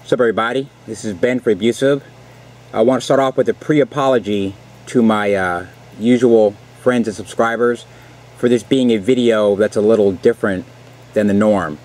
What's up, everybody? This is Ben for Abusive. I want to start off with a pre-apology to my usual friends and subscribers for this being a video that's a little different than the norm.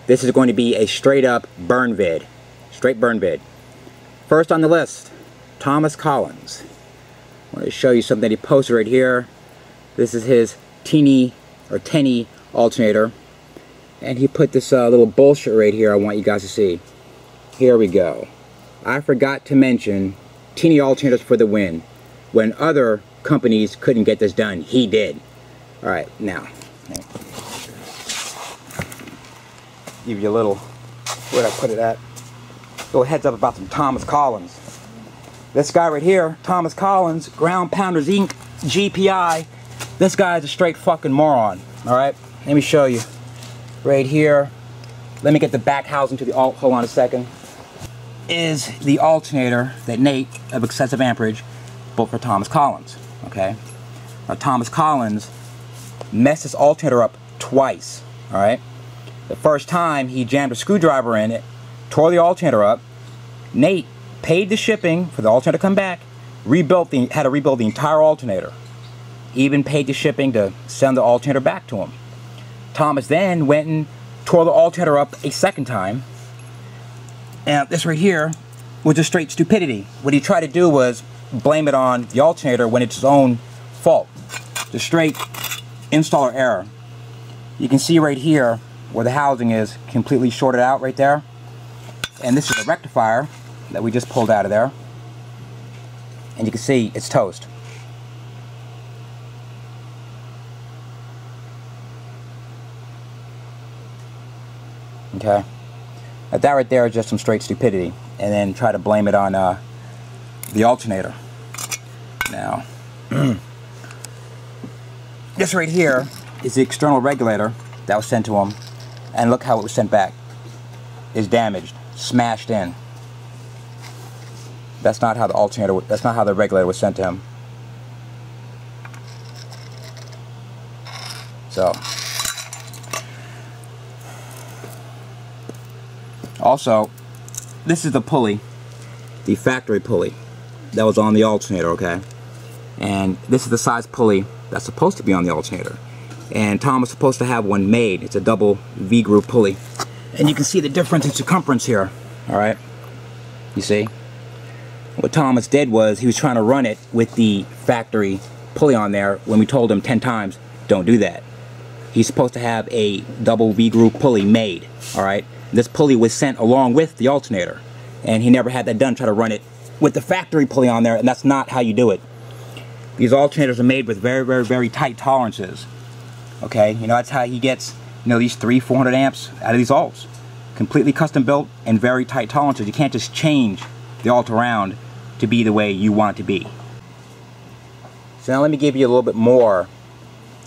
This is going to be a straight up burn vid. Straight burn vid. First on the list, Thomas Collins. I want to show you something that he posted right here. This is his teeny or tenny alternator. And he put this little bullshit right here I want you guys to see. Here we go. I forgot to mention teeny alternators for the win. When other companies couldn't get this done, he did. Alright, now. Give you a little, where'd I put it at? Little heads up about some Thomas Collins. This guy right here, Thomas Collins, Ground Pounders Inc., G.P.I. This guy's a straight fucking moron. Alright, let me show you. Right here, let me get the back housing to the alt, hold on a second, is the alternator that Nate of Excessive Amperage built for Thomas Collins. Okay, now Thomas Collins messed this alternator up twice. Alright, the first time he jammed a screwdriver in it, tore the alternator up. Nate paid the shipping for the alternator to come back, had to rebuild the entire alternator, even paid the shipping to send the alternator back to him. Thomas then went and tore the alternator up a second time. And this right here was just straight stupidity. What he tried to do was blame it on the alternator when it's his own fault. Just straight installer error. You can see right here where the housing is completely shorted out right there. And this is the rectifier that we just pulled out of there. And you can see it's toast. Okay, now that right there is just some straight stupidity, and then try to blame it on the alternator. Now, this right here is the external regulator that was sent to him, and look how it was sent back. It's damaged, smashed in. That's not how the alternator. That's not how the regulator was sent to him. So. Also, this is the pulley, the factory pulley that was on the alternator, okay? And this is the size pulley that's supposed to be on the alternator. And Tom was supposed to have one made. It's a double V-groove pulley. And you can see the difference in circumference here, alright? You see? What Thomas did was he was trying to run it with the factory pulley on there when we told him 10 times, don't do that. He's supposed to have a double V-groove pulley made, alright? This pulley was sent along with the alternator, and he never had that done. Try to run it with the factory pulley on there, and that's not how you do it. These alternators are made with very, very, very tight tolerances. Okay, you know, that's how he gets, you know, these 400 amps out of these alts. Completely custom built and very tight tolerances. You can't just change the alt around to be the way you want it to be. So now let me give you a little bit more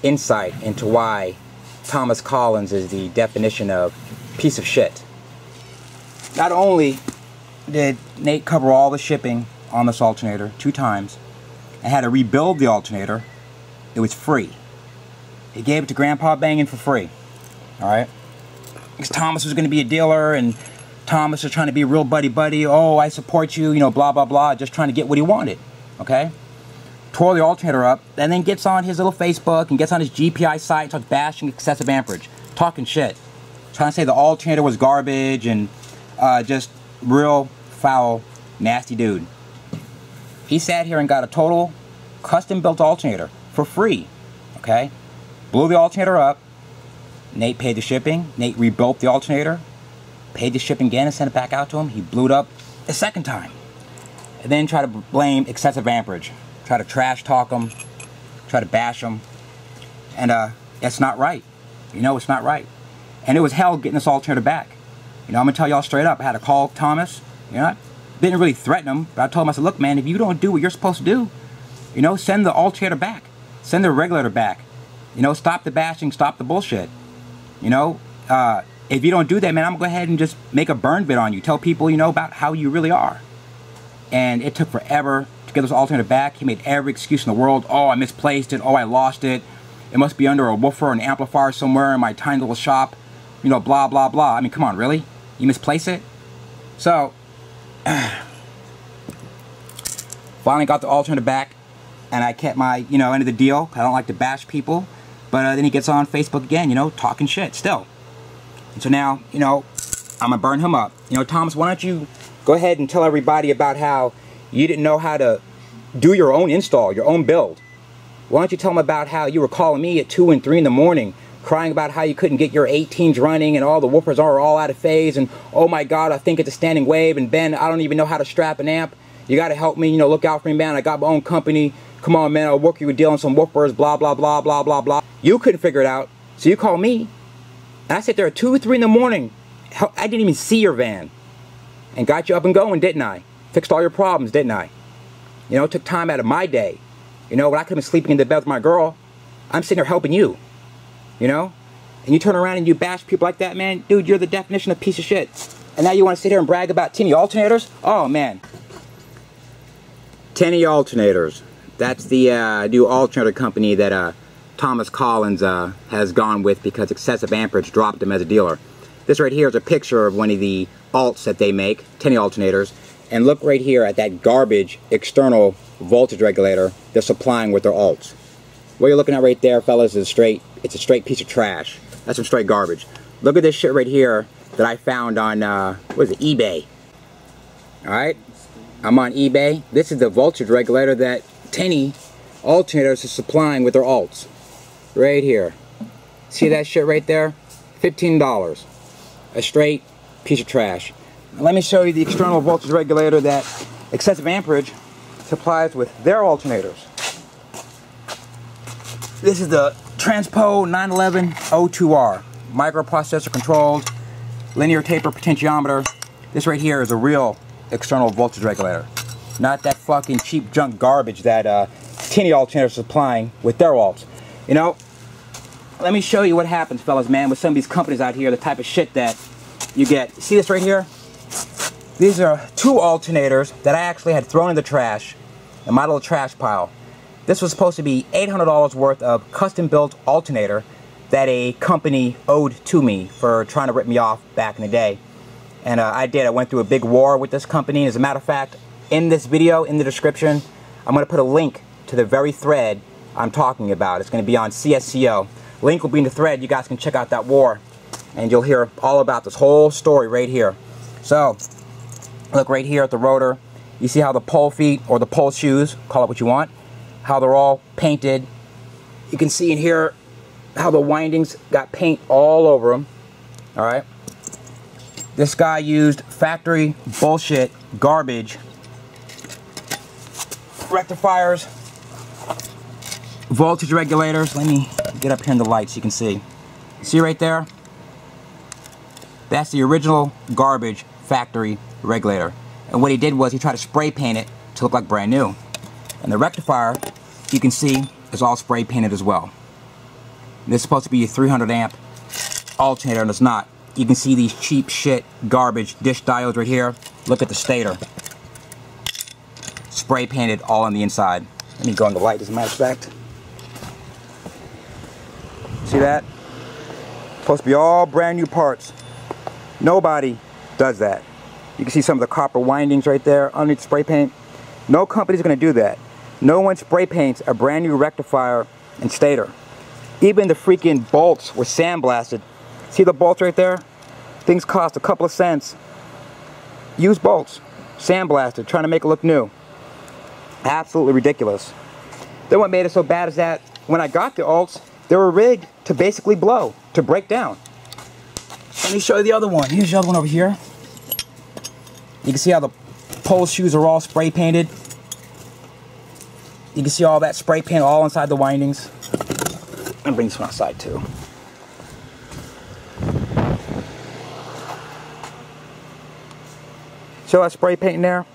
insight into why Thomas Collins is the definition of piece of shit. Not only did Nate cover all the shipping on this alternator 2 times and had to rebuild the alternator, it was free. He gave it to Grandpa Bangin' for free. Alright? Because Thomas was going to be a dealer, and Thomas was trying to be real buddy-buddy. Oh, I support you, you know, blah, blah, blah. Just trying to get what he wanted. Okay? Tore the alternator up, and then gets on his little Facebook and gets on his G.P.I site and starts bashing excessive amperage. Talking shit. Trying to say the alternator was garbage and just real foul, nasty dude. He sat here and got a total custom built alternator for free. Okay? Blew the alternator up. Nate paid the shipping. Nate rebuilt the alternator. Paid the shipping again and sent it back out to him. He blew it up a second time. And then tried to blame excessive amperage. Try to trash talk him. Try to bash him. And it's not right. You know, it's not right. And it was hell getting this alternator back. You know, I'm going to tell y'all straight up. I had to call Thomas. You know, I didn't really threaten him, but I told him, I said, look, man, if you don't do what you're supposed to do, you know, send the alternator back. Send the regulator back. You know, stop the bashing, stop the bullshit. You know, if you don't do that, man, I'm going to go ahead and just make a burn vid on you. Tell people, you know, about how you really are. And it took forever to get this alternator back. He made every excuse in the world. Oh, I misplaced it. Oh, I lost it. It must be under a woofer or an amplifier somewhere in my tiny little shop. You know, blah, blah, blah. I mean, come on, really? You misplace it? So, finally got the alternator back, and I kept my, end of the deal. I don't like to bash people, but then he gets on Facebook again, talking shit still. And so now, I'm gonna burn him up. Thomas, why don't you go ahead and tell everybody about how you didn't know how to do your own install, your own build. Why don't you tell them about how you were calling me at 2 and 3 in the morning, crying about how you couldn't get your 18s running and all the woofers are all out of phase, and oh my god, I think it's a standing wave, and Ben, I don't even know how to strap an amp. You gotta help me, look out for me, man. I got my own company. Come on, man, I'll work you with dealing some woofers, blah, blah, blah, blah, blah, blah. You couldn't figure it out, so you call me. And I sit there at 2 or 3 in the morning. I didn't even see your van. And got you up and going, didn't I? Fixed all your problems, didn't I? Took time out of my day. When I could have been sleeping in the bed with my girl, I'm sitting there helping you. And you turn around and you bash people like that, man. Dude, you're the definition of piece of shit. And now you want to sit here and brag about tinny alternators? Oh, man. Tinny alternators. That's the new alternator company that Thomas Collins has gone with because Excessive Amperage dropped him as a dealer. This right here is a picture of one of the alts that they make, tinny alternators. And look right here at that garbage external voltage regulator they're supplying with their alts. What you're looking at right there, fellas, is it's a straight piece of trash. That's some straight garbage. Look at this shit right here that I found on, what is it, eBay. Alright? I'm on eBay. This is the voltage regulator that tinny alternators is supplying with their alts. Right here. See that shit right there? $15. A straight piece of trash. Now let me show you the external voltage regulator that Excessive Amperage supplies with their alternators. This is the Transpo 91102R. Microprocessor controlled, linear taper potentiometer. This right here is a real external voltage regulator. Not that fucking cheap junk garbage that tinny alternators are supplying with their alts. Let me show you what happens, fellas, man, with some of these companies out here, the type of shit that you get. See this right here? These are 2 alternators that I actually had thrown in the trash, in my little trash pile. This was supposed to be $800 worth of custom-built alternator that a company owed to me for trying to rip me off back in the day. And I did. I went through a big war with this company. As a matter of fact, in this video, in the description, I'm going to put a link to the very thread I'm talking about. It's going to be on CSCO. Link will be in the thread. You guys can check out that war, and you'll hear all about this whole story right here. So, look right here at the rotor. You see how the pole feet, or the pole shoes, call it what you want, how they're all painted. You can see in here how the windings got paint all over them. Alright? This guy used factory bullshit garbage rectifiers, voltage regulators. Let me get up here in the light so you can see. See right there? That's the original garbage factory regulator. And what he did was he tried to spray paint it to look like brand new. And the rectifier, you can see, is all spray painted as well. And this is supposed to be a 300 amp alternator, and it's not. You can see these cheap shit garbage dish diodes right here. Look at the stator. Spray painted all on the inside. Let me go in the light as a matter of fact. See that? Supposed to be all brand new parts. Nobody does that. You can see some of the copper windings right there underneath the spray paint. No company's going to do that. No one spray paints a brand new rectifier and stator. Even the freaking bolts were sandblasted. See the bolts right there? Things cost a couple of cents. Used bolts, sandblasted, trying to make it look new. Absolutely ridiculous. Then what made it so bad is that when I got the alts, they were rigged to basically blow, to break down. Let me show you the other one. Here's the other one over here. You can see how the pole shoes are all spray painted. You can see all that spray paint all inside the windings. I'm bring this one outside too. See all that spray paint in there?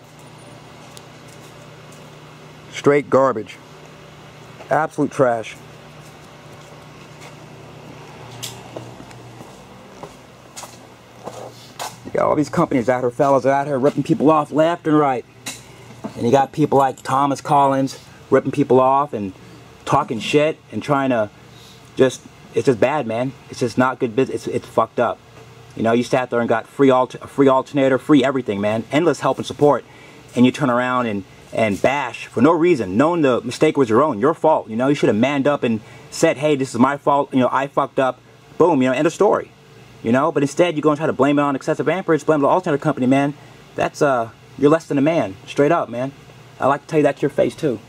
Straight garbage. Absolute trash. You got all these companies out here, fellas, out here ripping people off left and right. And you got people like Thomas Collins ripping people off and talking shit and trying to just, it's just bad, man. It's just not good business. It's fucked up. You know, you sat there and got free alternator, free everything, man. Endless help and support. And you turn around and bash for no reason, knowing the mistake was your fault. You know, you should have manned up and said, hey, this is my fault. You know, I fucked up. Boom, you know, end of story. You know, but instead you go and try to blame it on excessive amperage, blame the alternator company, man. That's, you're less than a man. Straight up, man. I like to tell you that to your face, too.